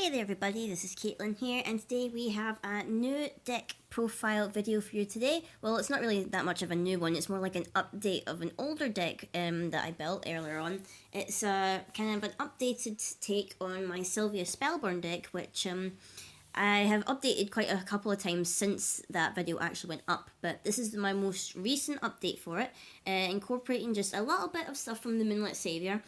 Hey there everybody, this is Caitlin here, and today we have a new deck profile video for you today. Well, it's not really that much of a new one, it's more like an update of an older deck that I built earlier on. It's kind of an updated take on my Sylvia Spellborn deck, which I have updated quite a couple of times since that video actually went up, but this is my most recent update for it, incorporating just a little bit of stuff from the Moonlit Savior.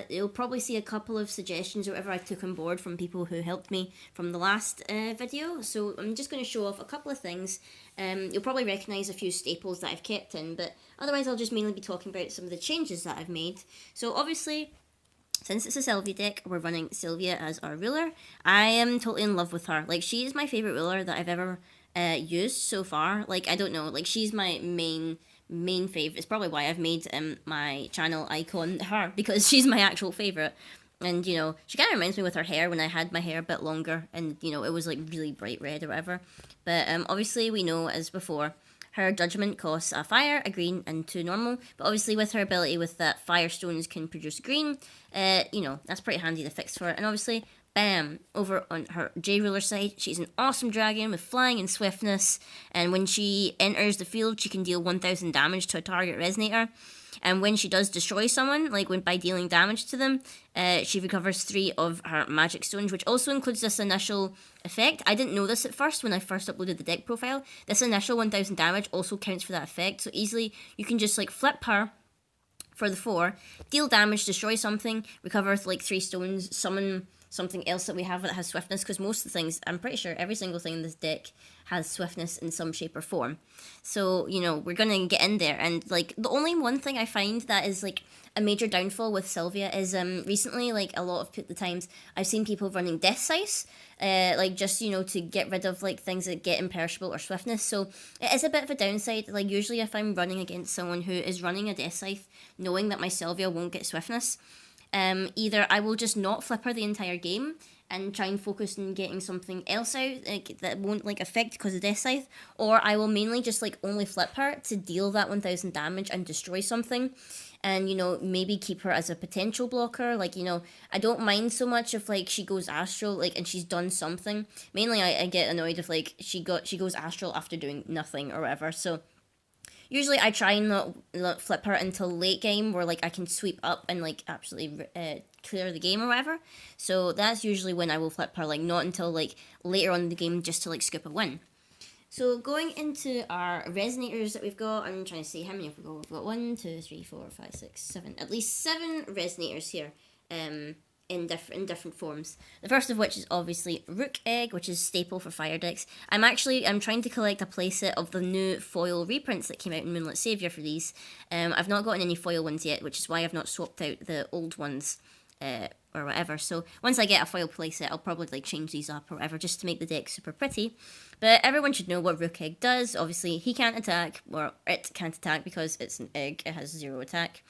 You'll probably see a couple of suggestions or whatever I took on board from people who helped me from the last video. So I'm just going to show off a couple of things. You'll probably recognise a few staples that I've kept in, but otherwise I'll just mainly be talking about some of the changes that I've made. So obviously, since it's a Sylvia deck, we're running Sylvia as our ruler. I am totally in love with her. Like, she is my favourite ruler that I've ever used so far. Like, I don't know, like, she's my main favorite. It's probably why I've made my channel icon her, because she's my actual favorite. And you know, she kind of reminds me with her hair when I had my hair a bit longer and you know it was like really bright red or whatever. But obviously we know, as before, her judgment costs a fire, a green, and 2 normal. But obviously with her ability with that firestones can produce green, you know, that's pretty handy to fix for it. And obviously, bam, over on her J-Ruler side, she's an awesome dragon with flying and swiftness, and when she enters the field, she can deal 1000 damage to a target Resonator. And when she does destroy someone, like when by dealing damage to them, she recovers 3 of her magic stones, which also includes this initial effect. I didn't know this at first when I first uploaded the deck profile. This initial 1000 damage also counts for that effect, so easily you can just like flip her for the 4, deal damage, destroy something, recover like 3 stones, summon something else that we have that has swiftness, because most of the things, I'm pretty sure every single thing in this deck has swiftness in some shape or form. So, you know, we're gonna get in there, and like the only one thing I find that is like a major downfall with Sylvia is recently, like a lot of the times I've seen people running Death Size, like just, you know, to get rid of like things that get imperishable or swiftness. So it is a bit of a downside. Like usually if I'm running against someone who is running a Death Scythe, knowing that my Sylvia won't get swiftness, either I will just not flip her the entire game and try and focus on getting something else out like that won't like affect because of Death Scythe, or I will mainly just like only flip her to deal that 1000 damage and destroy something, and you know, maybe keep her as a potential blocker. Like, you know, I don't mind so much if like she goes astral like and she's done something. Mainly I get annoyed if like she goes astral after doing nothing or whatever. So usually I try and not flip her until late game where like I can sweep up and like absolutely clear the game or whatever. So that's usually when I will flip her, like not until like later on in the game just to like scoop a win. So going into our Resonators that we've got, I'm trying to see how many have we got. We've got 1, 2, 3, 4, 5, 6, 7, at least 7 Resonators here. In different forms. The first of which is obviously Rukh Egg, which is staple for fire decks. I'm trying to collect a playset of the new foil reprints that came out in Moonlit Savior for these. I've not gotten any foil ones yet, which is why I've not swapped out the old ones or whatever. So once I get a foil playset, I'll probably like change these up or whatever just to make the deck super pretty. But everyone should know what Rukh Egg does. Obviously, he can't attack, or it can't attack because it's an egg. It has 0 attack.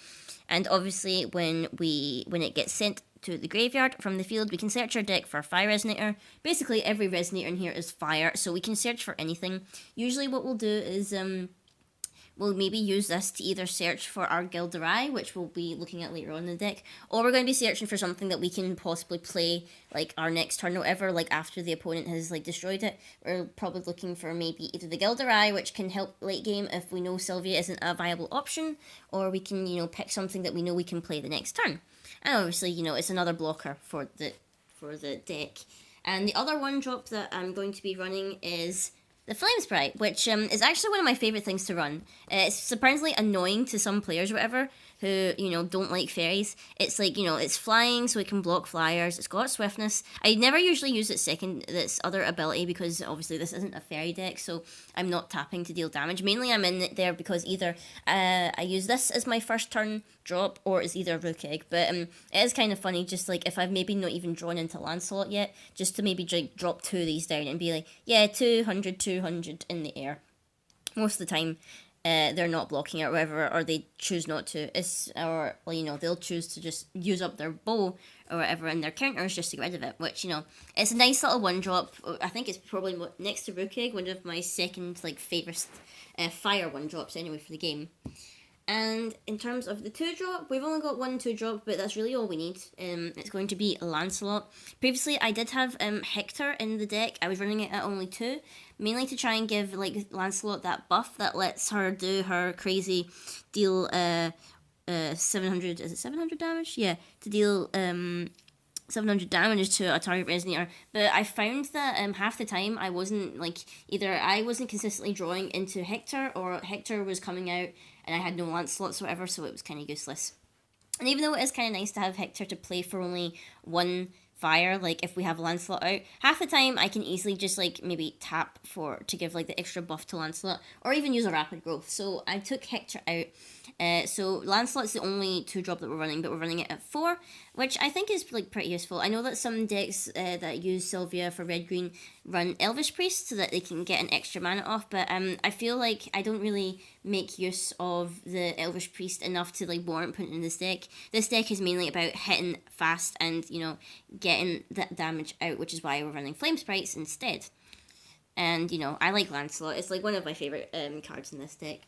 And obviously, when it gets sent to the graveyard from the field, we can search our deck for a fire resonator. Basically, every resonator in here is fire, so we can search for anything. Usually what we'll do is we'll maybe use this to either search for our Rais, which we'll be looking at later on in the deck, or we're going to be searching for something that we can possibly play like our next turn or whatever, like after the opponent has like destroyed it. We're probably looking for maybe either the Rais, which can help late game if we know Sylvia isn't a viable option, or we can, you know, pick something that we know we can play the next turn. And obviously, you know, it's another blocker for the deck. And the other one drop that I'm going to be running is the Flame Sprite, which is actually one of my favourite things to run. It's surprisingly annoying to some players or whatever who, you know, don't like fairies. It's like, you know, it's flying so it can block flyers. It's got swiftness. I never usually use this other ability because obviously this isn't a fairy deck, so I'm not tapping to deal damage. Mainly I'm in there because either I use this as my first turn drop or it's either Rukh Egg. But it is kind of funny, just like if I've maybe not even drawn into Lancelot yet, just to maybe drop 2 of these down and be like, yeah, 200 in the air. Most of the time they're not blocking it or whatever, or they choose not to. Or well, you know, they'll choose to just use up their bow or whatever and their counters just to get rid of it, which, you know, it's a nice little 1-drop. I think it's probably next to Rukh Egg, one of my second like favourite fire 1-drops anyway for the game. And in terms of the 2-drop, we've only got 1 2-drop, but that's really all we need. It's going to be Lancelot. Previously, I did have Hector in the deck. I was running it at only 2, mainly to try and give like Lancelot that buff that lets her do her crazy deal 700, is it 700 damage? Yeah, to deal 700 damage to a target resonator, but I found that half the time I wasn't consistently drawing into Hector, or Hector was coming out and I had no Lancelots or whatever, so it was kind of useless. And even though it is kind of nice to have Hector to play for only 1 fire, like if we have Lancelot out, half the time I can easily just like maybe tap to give like the extra buff to Lancelot, or even use a rapid growth. So I took Hector out. So Lancelot's the only 2-drop that we're running, but we're running it at 4, which I think is like pretty useful. I know that some decks that use Sylvia for red-green run Elvish Priest so that they can get an extra mana off, but I feel like I don't really make use of the Elvish Priest enough to like warrant putting in this deck. This deck is mainly about hitting fast and, you know, getting that damage out, which is why we're running Flame Sprites instead. And, you know, I like Lancelot. It's like one of my favourite cards in this deck.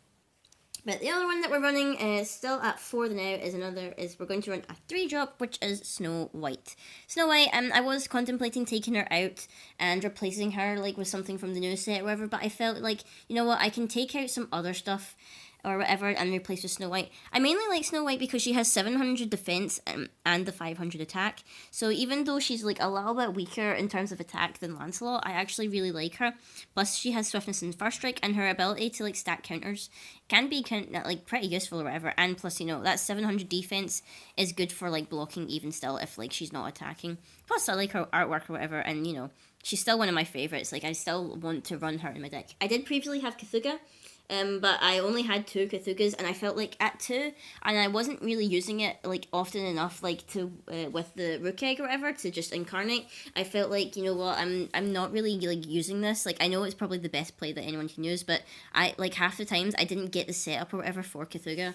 But the other one that we're running still at 4 now is we're going to run a 3-drop, which is Snow White. Snow White, I was contemplating taking her out and replacing her like with something from the new set or whatever, but I felt like, you know what, I can take out some other stuff or whatever and replace with Snow White. I mainly like Snow White because she has 700 defense and the 500 attack. So even though she's like a little bit weaker in terms of attack than Lancelot, I actually really like her. Plus she has swiftness and first strike, and her ability to like stack counters can be like pretty useful or whatever. And plus, you know, that 700 defense is good for like blocking even still if like she's not attacking. Plus I like her artwork or whatever, and you know, she's still one of my favorites. Like I still want to run her in my deck. I did previously have Cthulhu, but I only had 2 Cthulhus, and I felt like at 2, and I wasn't really using it like often enough, like to with the Rukh Egg or whatever to just incarnate. I felt like, you know what, I'm not really like using this. Like I know it's probably the best play that anyone can use, but I like half the times I didn't get the setup or whatever for Cthulhu.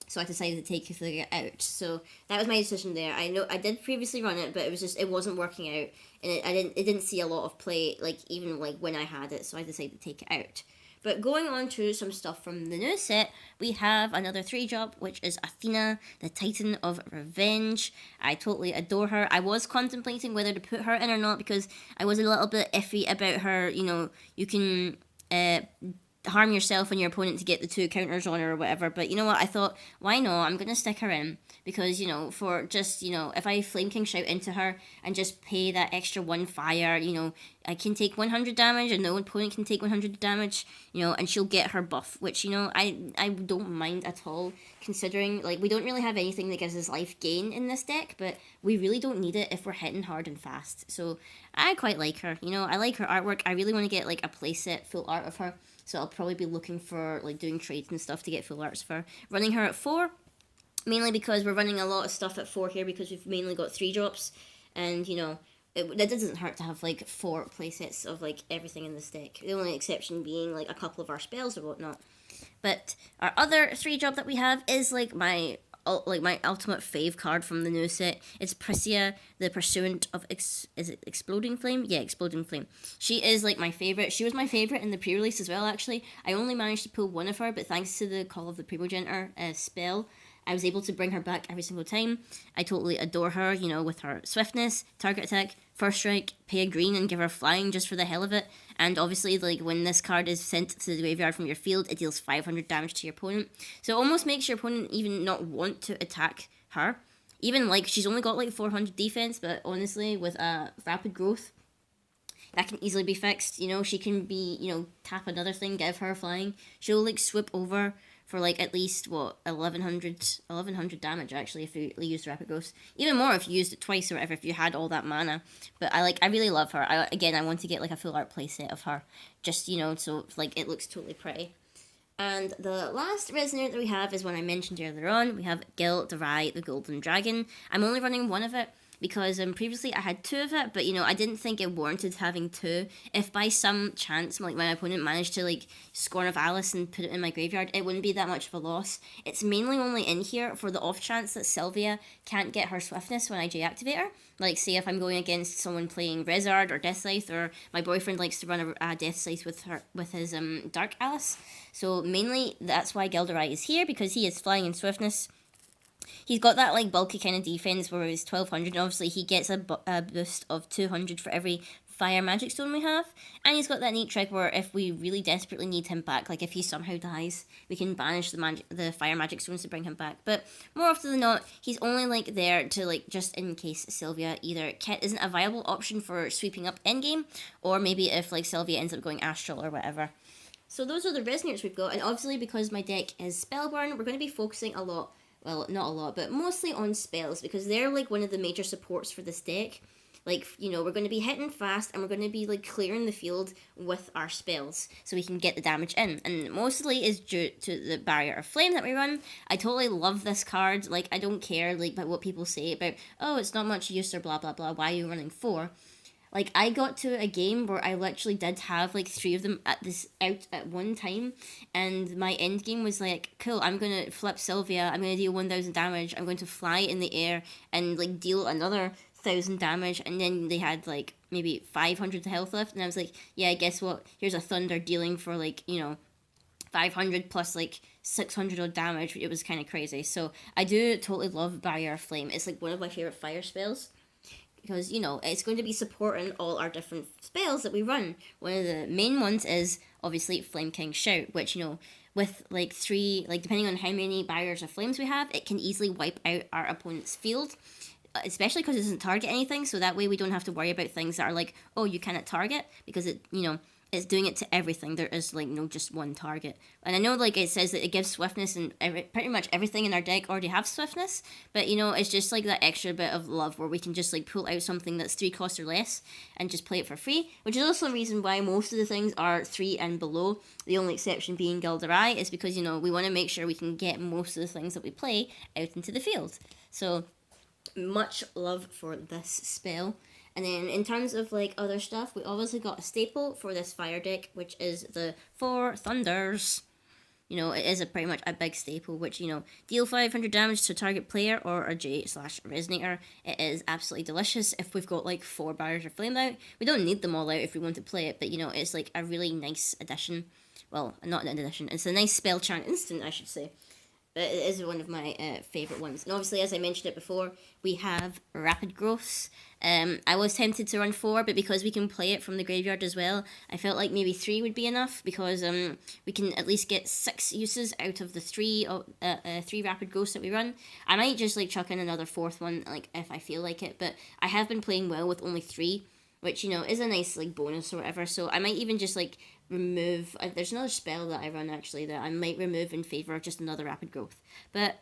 So I decided to take Cthulhu out. So that was my decision there. I know I did previously run it, but it wasn't working out, and it didn't see a lot of play, like even like when I had it. So I decided to take it out. But going on to some stuff from the new set, we have another 3-drop, which is Athena, the Titan of Revenge. I totally adore her. I was contemplating whether to put her in or not because I was a little bit iffy about her. You know, you can harm yourself and your opponent to get the 2 counters on her or whatever, but you know what, I thought, why not, I'm gonna stick her in, because, you know, for just, you know, if I Flame King Shout into her and just pay that extra 1 fire, you know, I can take 100 damage and no opponent can take 100 damage, you know, and she'll get her buff, which, you know, I don't mind at all, considering, like, we don't really have anything that gives us life gain in this deck, but we really don't need it if we're hitting hard and fast, so I quite like her, you know, I like her artwork. I really want to get, like, a playset full art of her, so I'll probably be looking for, like, doing trades and stuff to get full arts for her. Running her at 4, mainly because we're running a lot of stuff at 4 here because we've mainly got 3-drops, and, you know, that doesn't hurt to have, like, 4 playsets of, like, everything in this deck. The only exception being, like, a couple of our spells or whatnot. But our other 3-drop that we have is, like, my ultimate fave card from the new set. It's Pricia, the Pursuant of is it Exploding Flame? Yeah, Exploding Flame. She is like my favorite. She was my favorite in the pre-release as well, actually. I only managed to pull 1 of her, but thanks to the Call of the Primogenitor spell, I was able to bring her back every single time. I totally adore her, you know, with her swiftness, target attack, first strike, pay a green and give her flying just for the hell of it. And obviously, like, when this card is sent to the graveyard from your field, it deals 500 damage to your opponent. So it almost makes your opponent even not want to attack her. Even, like, she's only got, like, 400 defense, but honestly, with a rapid growth, that can easily be fixed. You know, she can be, you know, tap another thing, give her flying. She'll, like, swoop over for, like, at least, what, 1100 damage, actually, if you use rapid growth. Even more if you used it twice or whatever, if you had all that mana. But I really love her. I want to get, like, a full art playset of her. Just, you know, so, like, it looks totally pretty. And the last Resonator that we have is one I mentioned earlier on. We have Gilles the Rais, the Golden Dragon. I'm only running 1 of it because previously I had 2 of it, but you know, I didn't think it warranted having 2. If by some chance like my opponent managed to like Scorn of Alice and put it in my graveyard, it wouldn't be that much of a loss. It's mainly only in here for the off chance that Sylvia can't get her swiftness when I deactivate her. Like, say if I'm going against someone playing Resard or Death Scythe, or my boyfriend likes to run a Death Scythe with his Dark Alice. So mainly that's why Gilles is here, because he is flying in swiftness. He's got that like bulky kind of defense where he's 1200, and obviously he gets a boost of 200 for every fire magic stone we have. And he's got that neat trick where if we really desperately need him back, like if he somehow dies, we can banish the fire magic stones to bring him back. But more often than not, he's only like there to like just in case Sylvia either isn't a viable option for sweeping up endgame, or maybe if like Sylvia ends up going astral or whatever. So those are the Resonators we've got, and obviously because my deck is Spellburn, we're going to be focusing a lot, well, not a lot, but mostly on spells, because they're like one of the major supports for this deck. Like, you know, we're going to be hitting fast, and we're going to be like clearing the field with our spells, so we can get the damage in, and mostly is due to the Barrier of Flame that we run. I totally love this card. Like, I don't care like about what people say about, oh, it's not much use or blah blah blah, why are you running 4? Like, I got to a game where I literally did have, like, 3 of them out at one time, and my end game was like, cool, I'm going to flip Sylvia, I'm going to deal 1000 damage, I'm going to fly in the air and, like, deal another 1000 damage, and then they had, like, maybe 500 health left, and I was like, yeah, guess what, here's a Thunder dealing for, like, you know, 500 plus, like, 600 of damage. It was kind of crazy. So, I do totally love Barrier of Flame. It's, like, one of my favourite fire spells, because, you know, it's going to be supporting all our different spells that we run. One of the main ones is, obviously, Flame King Shout, which, you know, with, like, 3, like, depending on how many Barriers of Flames we have, it can easily wipe out our opponent's field, especially because it doesn't target anything, so that way we don't have to worry about things that are like, oh, you cannot target, because it, you know, it's doing it to everything. There is, like, no just one target. And I know, like, it says that it gives swiftness, and pretty much everything in our deck already have swiftness, but, you know, it's just, like, that extra bit of love where we can just, like, pull out something that's 3 costs or less and just play it for free, which is also the reason why most of the things are 3 and below, the only exception being Gilles, is because, you know, we want to make sure we can get most of the things that we play out into the field. So, much love for this spell. And then in terms of like other stuff, we obviously got a staple for this fire deck, which is the 4 Thunders. You know, it is pretty much a big staple, which, you know, deal 500 damage to a target player or a J/Resonator. It is absolutely delicious if we've got like 4 Barriers of Flame out. We don't need them all out if we want to play it, but, you know, it's like a really nice addition. Well, not an addition, it's a nice spell chant instant, I should say. But it is one of my favourite ones. And obviously, as I mentioned it before, we have Rapid Growths. I was tempted to run 4, but because we can play it from the graveyard as well, I felt like maybe 3 would be enough, because we can at least get 6 uses out of the 3 Rapid Growths that we run. I might just like chuck in another 4th one, like if I feel like it, but I have been playing well with only 3, which, you know, is a nice like bonus or whatever. So I might even just like remove, there's another spell that I run actually that I might remove in favour of just another Rapid Growth. But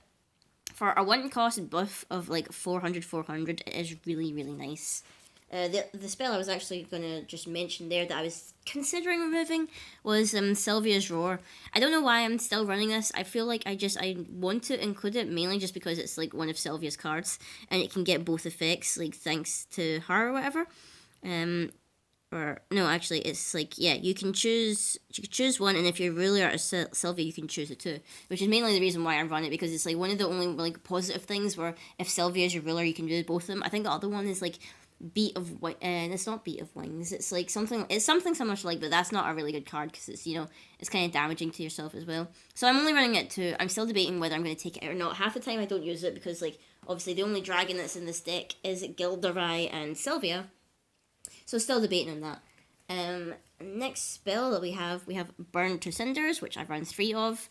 for a 1 cost buff of like 400, it is really, really nice. The spell I was actually going to just mention there that I was considering removing was Sylvia's Roar. I don't know why I'm still running this. I feel like I want to include it mainly just because it's like one of Sylvia's cards, and it can get both effects, like thanks to her or whatever. Or no, actually, it's like, yeah, you can choose one, and if you're ruler or Sylvia, you can choose it too, which is mainly the reason why I run it, because it's like one of the only like positive things where if Sylvia is your ruler, you can do both of them. I think the other one is like Beat of and it's not Beat of Wings. It's like something so much like, but that's not a really good card because it's, you know, it's kind of damaging to yourself as well. So I'm only running it too. I'm still debating whether I'm going to take it out or not. Half the time I don't use it because, like, obviously the only dragon that's in this deck is Gilles and Sylvia. So still debating on that. Next spell that we have Burn to Cinders, which I've run 3 of.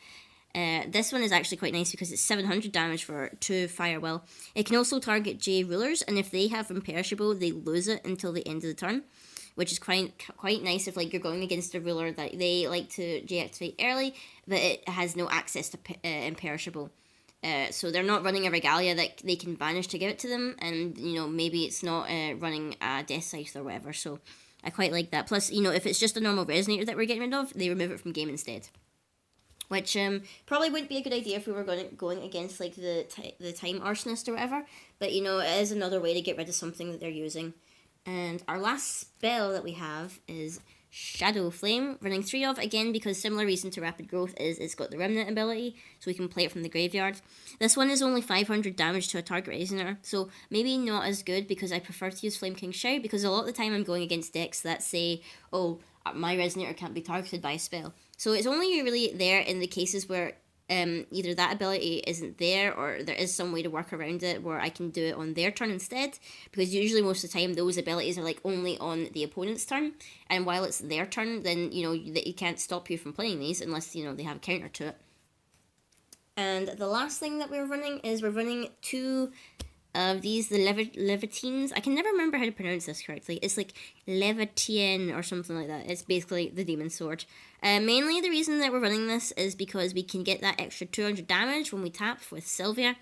This one is actually quite nice because it's 700 damage for 2 fire will. It can also target J rulers, and if they have imperishable, they lose it until the end of the turn, which is quite nice if like you're going against a ruler that they like to J activate early, but it has no access to imperishable. So they're not running a Regalia that they can banish to give it to them, and, you know, maybe it's not running a Death Scythe or whatever, so I quite like that. Plus, you know, if it's just a normal Resonator that we're getting rid of, they remove it from game instead. which probably wouldn't be a good idea if we were going against like the time arsonist or whatever. But you know, it is another way to get rid of something that they're using. And our last spell that we have is Shadow Flame, running 3 of, again because similar reason to Rapid Growth is it's got the Remnant ability, so we can play it from the graveyard. This one is only 500 damage to a target Resonator, so maybe not as good because I prefer to use Flame King Shout, because a lot of the time I'm going against decks that say, oh, my Resonator can't be targeted by a spell. So it's only really there in the cases where either that ability isn't there or there is some way to work around it where I can do it on their turn instead, because usually most of the time those abilities are like only on the opponent's turn, and while it's their turn then you know that you can't stop you from playing these unless you know they have a counter to it. And the last thing that we're running is we're running 2 of these, the Laevateins. I can never remember how to pronounce this correctly. It's like Laevateinn or something like that. It's basically the demon sword. Mainly the reason that we're running this is because we can get that extra 200 damage when we tap with Sylvia.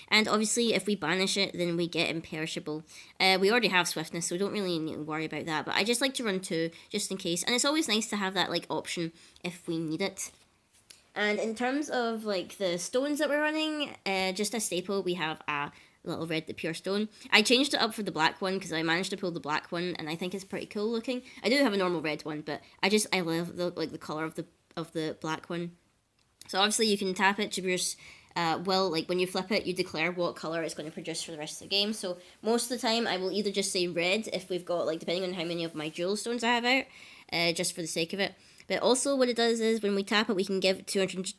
And obviously if we banish it, then we get imperishable. We already have swiftness, so we don't really need to worry about that. But I just like to run 2, just in case. And it's always nice to have that like option if we need it. And in terms of like the stones that we're running, just a staple, we have a little red, the pure stone. I changed it up for the black one because I managed to pull the black one and I think it's pretty cool looking. I do have a normal red one, but I love the color of the black one. So obviously you can tap it to produce like when you flip it, you declare what color it's going to produce for the rest of the game. So most of the time I will either just say red if we've got, like, depending on how many of my jewel stones I have out, just for the sake of it. But also what it does is when we tap it, we can give 200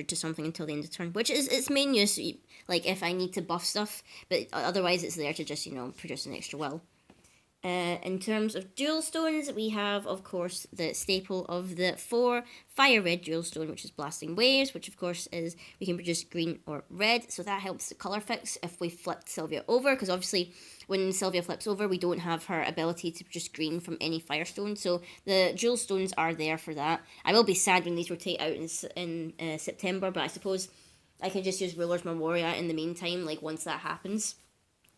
to something until the end of the turn, which is its main use, like if I need to buff stuff, but otherwise it's there to just, you know, produce an extra will. In terms of jewel stones, we have, of course, the staple of the 4 fire red jewel stone, which is Blasting Waves, which of course is we can produce green or red, so that helps the colour fix if we flipped Sylvia over, because obviously when Sylvia flips over, we don't have her ability to produce green from any firestone, so the jewel stones are there for that. I will be sad when these rotate out in September, but I suppose I can just use Ruler's Memoria in the meantime, like once that happens.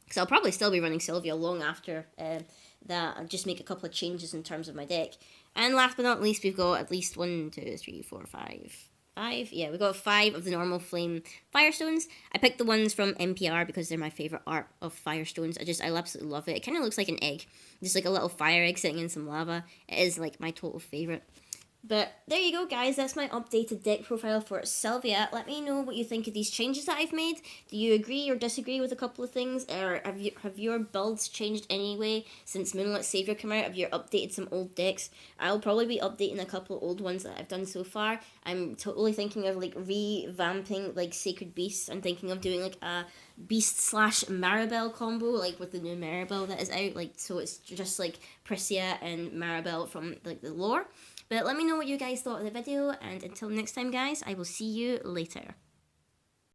Because I'll probably still be running Sylvia long after that. I'll just make a couple of changes in terms of my deck. And last but not least, we've got at least 1, 2, 3, 4, 5. 5? Yeah, we got 5 of the normal flame firestones. I picked the ones from NPR because they're my favourite art of firestones. I absolutely love it. It kind of looks like an egg. Just like a little fire egg sitting in some lava. It is like my total favourite. But there you go, guys. That's my updated deck profile for Sylvia. Let me know what you think of these changes that I've made. Do you agree or disagree with a couple of things? Or have your builds changed anyway since Moonlit Savior came out? Have you updated some old decks? I'll probably be updating a couple of old ones that I've done so far. I'm totally thinking of like revamping like Sacred Beasts. I'm thinking of doing like a Beast / Maribel combo, like with the new Maribel that is out. Like, so it's just like Pricia and Maribel from like the lore. But let me know what you guys thought of the video, and until next time, guys, I will see you later.